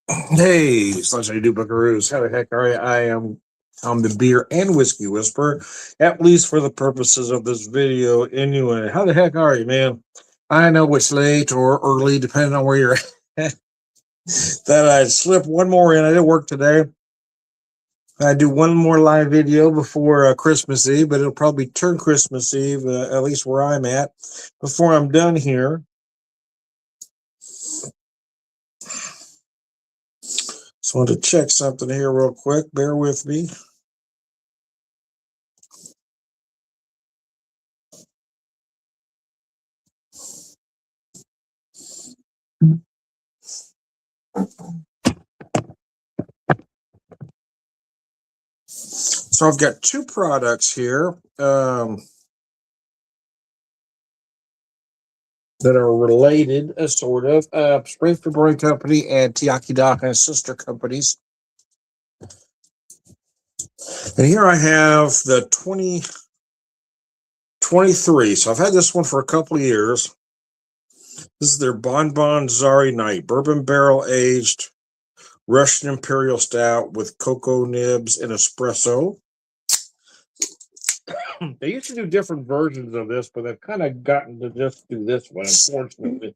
Hey, Sunshine Do Buckaroos. How the heck are you? I'm the beer and whiskey whisperer, at least for the purposes of this video anyway. How the heck are you, man? I know it's late or early, depending on where you're at. That I'd slip one more in. I did work today. I do one more live video before Christmas Eve, but it'll probably turn Christmas Eve, at least where I'm at, before I'm done here. Just wanted to check something here real quick. Bear with me. So I've got two products here that are related, sort of. Springfield Brewing Company and Tiaki sister companies. And here I have the 2023. So I've had this one for a couple of years. This is their Bonbon Zari Night, bourbon barrel aged Russian Imperial Stout with cocoa nibs and espresso. They used to do different versions of this, but they've kind of gotten to just do this one, unfortunately.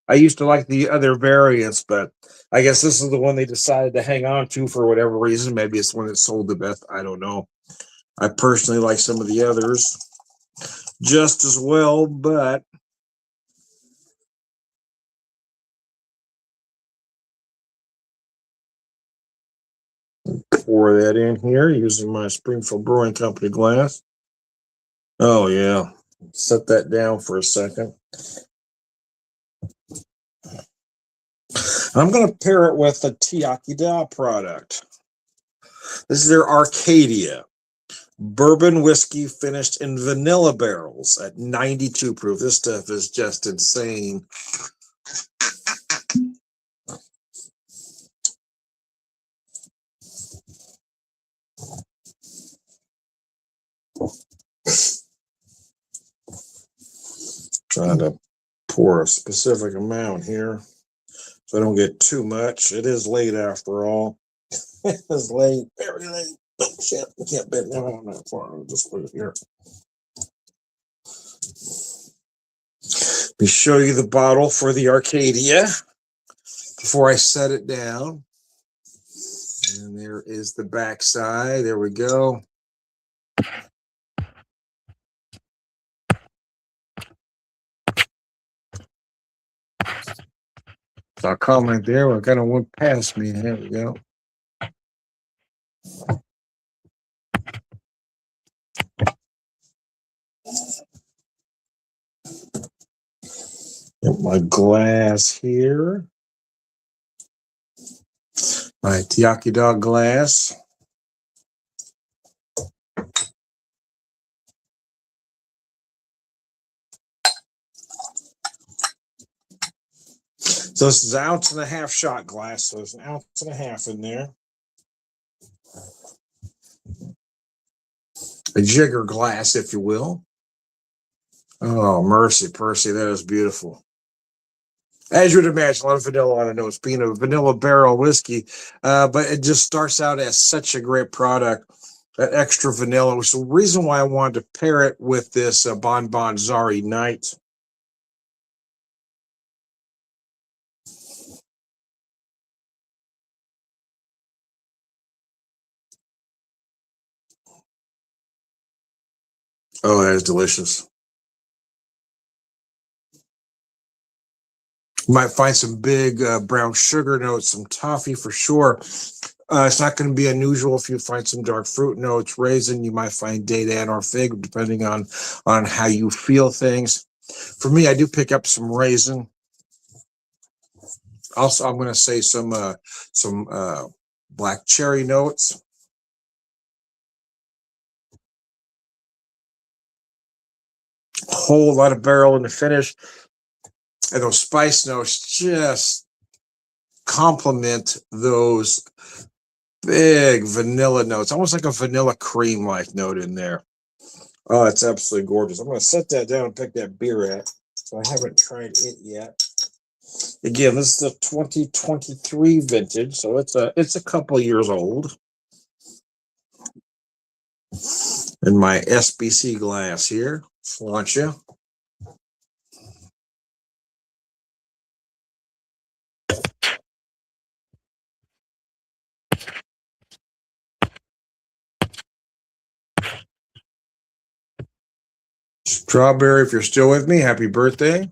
I used to like the other variants, but I guess this is the one they decided to hang on to for whatever reason. Maybe it's the one that sold the best. I don't know. I personally like some of the others just as well, but pour that in here using my Springfield Brewing Company glass. Oh, yeah. Set that down for a second. I'm going to pair it with a Tiaki Da product. This is their Arcadia bourbon whiskey finished in vanilla barrels at 92 proof. This stuff is just insane. Trying to pour a specific amount here so I don't get too much. It is late after all. It's late, very late. Oh, shit, I can't bend down that far. I'll just put it here. Let me show you the bottle for the Arcadia before I set it down. And there is the back side. There we go. So I'll comment there. I kind of went past me. There we go. Get my glass here. My Tiaki Da glass. So this is an 1.5 ounce shot glass. So there's 1.5 ounces in there. A jigger glass, if you will. Oh, mercy, Percy, that is beautiful. As you would imagine, a lot of vanilla on it. It's being a vanilla barrel whiskey, but it just starts out as such a great product. That extra vanilla was the reason why I wanted to pair it with this Bonbon Zari Night. Oh, that is delicious. You might find some big brown sugar notes, some toffee for sure. It's not going to be unusual if you find some dark fruit notes, raisin. You might find date and or fig, depending on how you feel things. For me, I do pick up some raisin. Also, I'm going to say some black cherry notes. A whole lot of barrel in the finish. And those spice notes just complement those big vanilla notes, almost like a vanilla cream-like note in there. Oh, it's absolutely gorgeous. I'm going to set that down and pick that beer at. So I haven't tried it yet. Again, this is the 2023 vintage, so it's a couple years old. In my SBC glass here, Sláinte. Strawberry, if you're still with me, happy birthday.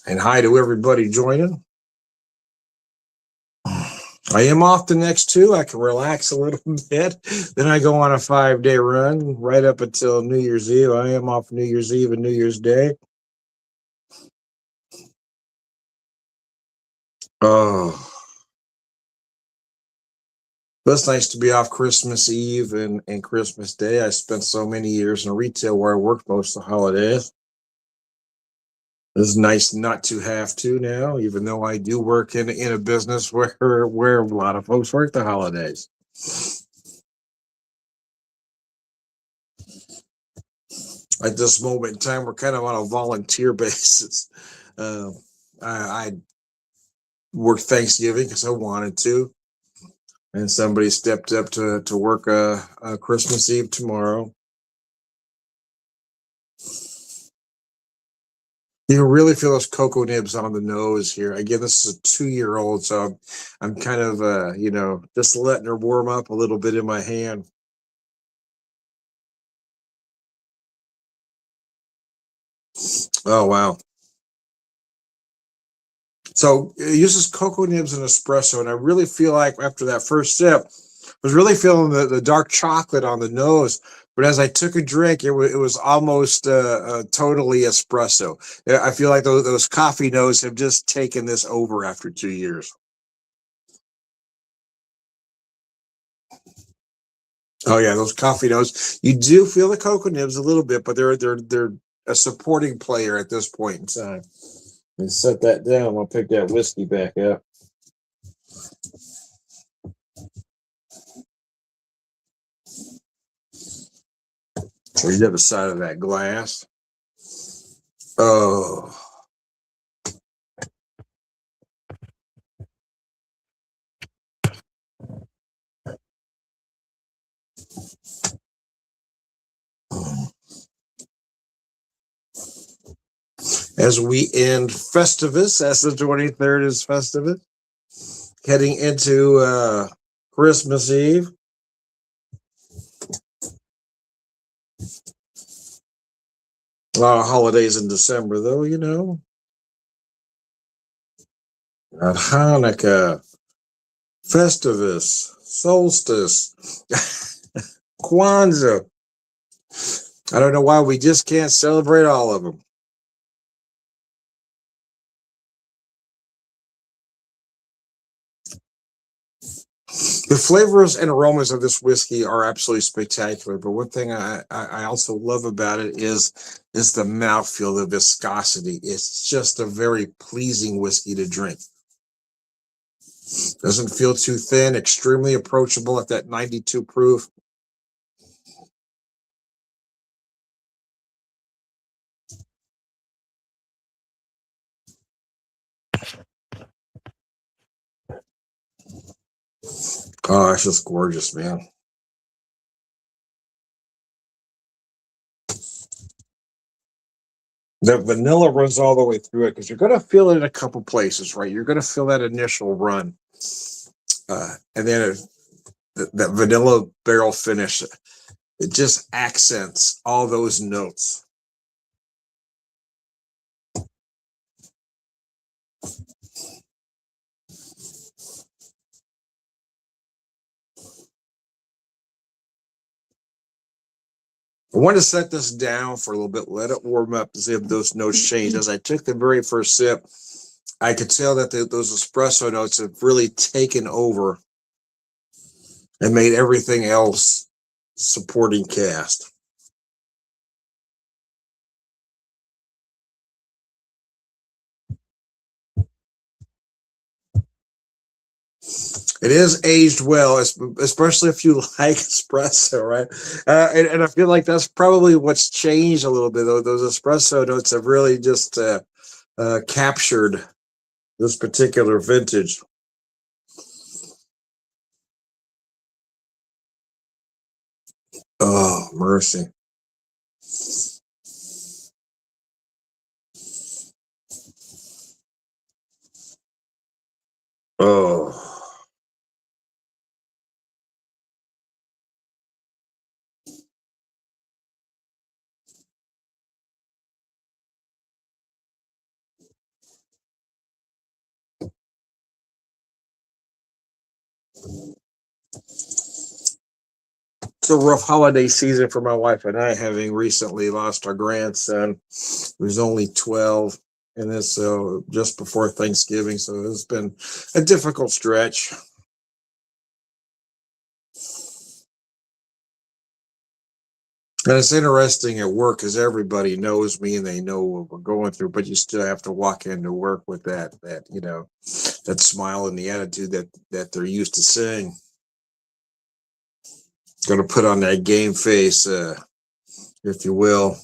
And hi to everybody joining. I am off the next two. I can relax a little bit. Then I go on a 5-day run right up until New Year's Eve. I am off New Year's Eve and New Year's Day. Oh, but it's nice to be off Christmas Eve and Christmas Day. I spent so many years in retail where I worked most of the holidays. It's nice not to have to now, even though I do work in a business where a lot of folks work the holidays. At this moment in time, we're kind of on a volunteer basis. I worked Thanksgiving because I wanted to, and somebody stepped up to work a Christmas Eve tomorrow. You can really feel those cocoa nibs on the nose here. Again, this is a 2-year-old, so I'm kind of just letting her warm up a little bit in my hand. Oh wow! So it uses cocoa nibs and espresso, and I really feel like after that first sip, I was really feeling the dark chocolate on the nose. But as I took a drink, it was almost totally espresso. I feel like those coffee notes have just taken this over after 2 years. Oh yeah, those coffee notes. You do feel the cocoa nibs a little bit, but they're a supporting player at this point in time. And set that down. I'll pick that whiskey back up. So the other side of that glass. Oh. As we end Festivus, as the 23rd is Festivus, heading into Christmas Eve. A lot of holidays in December, though, you know. Got Hanukkah, Festivus, Solstice, Kwanzaa. I don't know why we just can't celebrate all of them. The flavors and aromas of this whiskey are absolutely spectacular. But one thing I also love about it is the mouthfeel, the viscosity. It's just a very pleasing whiskey to drink. Doesn't feel too thin, extremely approachable at that 92 proof. Oh, it's just gorgeous, man. The vanilla runs all the way through it because you're going to feel it in a couple places, right? You're going to feel that initial run. And then that vanilla barrel finish, it just accents all those notes. I want to set this down for a little bit, let it warm up to see if those notes change. As I took the very first sip, I could tell that those espresso notes have really taken over and made everything else supporting cast. It is aged well, especially if you like espresso, right? And I feel like that's probably what's changed a little bit. Though those espresso notes have really just captured this particular vintage. Oh, mercy. Oh. It's a rough holiday season for my wife and I, having recently lost our grandson, who's only 12, and this just before Thanksgiving. So it's been a difficult stretch. And it's interesting at work because everybody knows me and they know what we're going through, but you still have to walk into work with that that smile and the attitude that they're used to seeing. Got to put on that game face, if you will.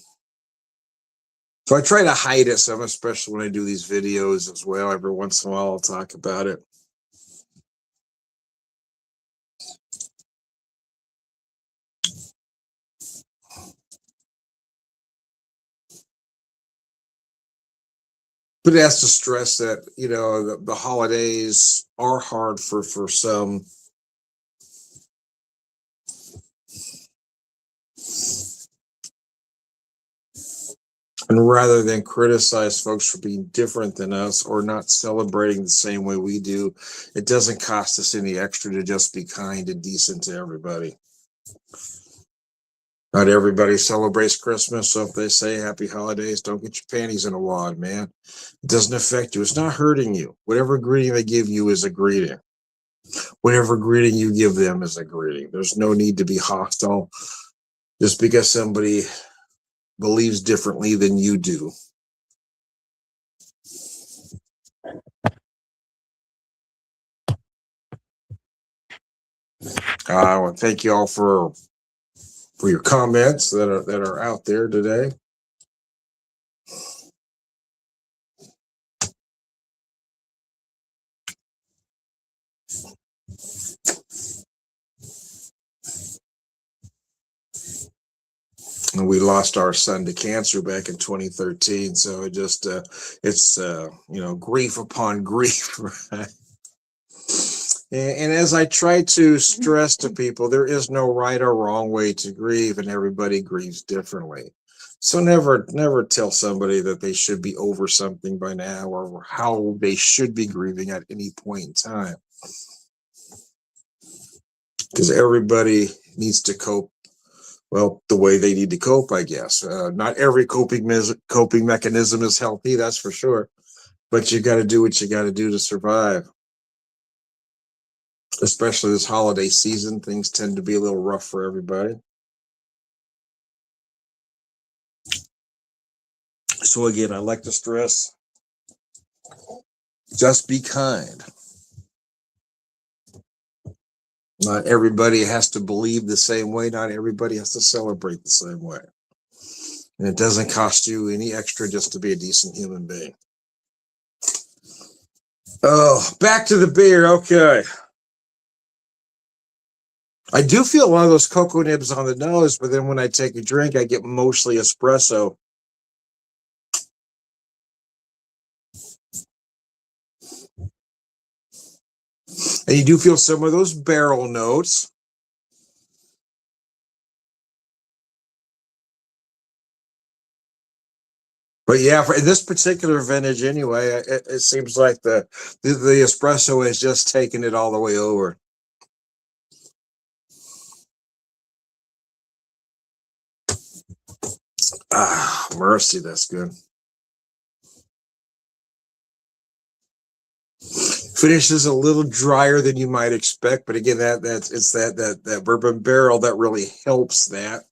So I try to hide it some, especially when I do these videos as well. Every once in a while, I'll talk about it. But it has to stress that, the holidays are hard for some. And rather than criticize folks for being different than us or not celebrating the same way we do, it doesn't cost us any extra to just be kind and decent to everybody. Not everybody celebrates Christmas, so if they say happy holidays, don't get your panties in a wad, man. It doesn't affect you. It's not hurting you. Whatever greeting they give you is a greeting. Whatever greeting you give them is a greeting. There's no need to be hostile just because somebody believes differently than you do. I want to thank you all for your comments that are out there today. And we lost our son to cancer back in 2013, so it just it's grief upon grief, right? And as I try to stress to people, there is no right or wrong way to grieve, and everybody grieves differently. So never tell somebody that they should be over something by now or how they should be grieving at any point in time. Because everybody needs to cope, well, the way they need to cope, I guess. Not every coping mechanism is healthy, that's for sure. But you got to do what you got to do to survive. Especially this holiday season, things tend to be a little rough for everybody. So again, I like to stress, just be kind. Not everybody has to believe the same way. Not everybody has to celebrate the same way. And it doesn't cost you any extra just to be a decent human being. Oh, back to the beer. Okay. I do feel a lot of those cocoa nibs on the nose, but then when I take a drink, I get mostly espresso. And you do feel some of those barrel notes. But yeah, in this particular vintage anyway, it seems like the espresso has just taken it all the way over. Ah, mercy, that's good. Finish is a little drier than you might expect, but again, it's that bourbon barrel that really helps that,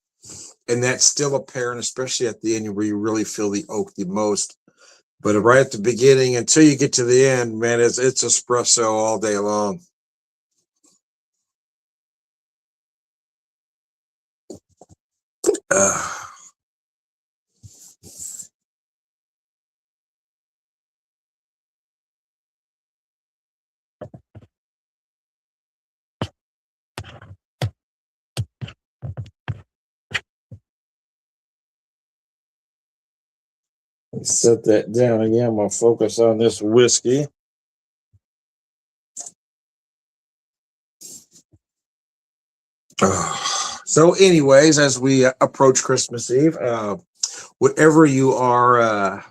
and that's still apparent, especially at the end where you really feel the oak the most. But right at the beginning, until you get to the end, man, it's espresso all day long. Uh, Set that down again. I'm gonna focus on this whiskey. So, anyways, as we approach Christmas Eve, whatever you are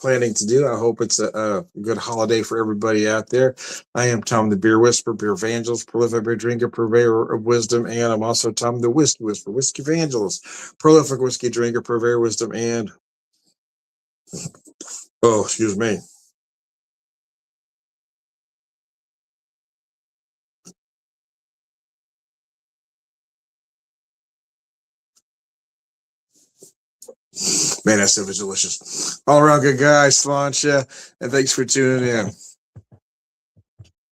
planning to do, I hope it's a good holiday for everybody out there. I am Tom the Beer Whisperer, Beer Evangelist, prolific beer drinker, purveyor of wisdom, and I'm also Tom the Whiskey Whisperer, Whiskey Evangelist, prolific whiskey drinker, purveyor of wisdom, and oh, excuse me. Man, that stuff is delicious. All around good guy, Slancha, and thanks for tuning in.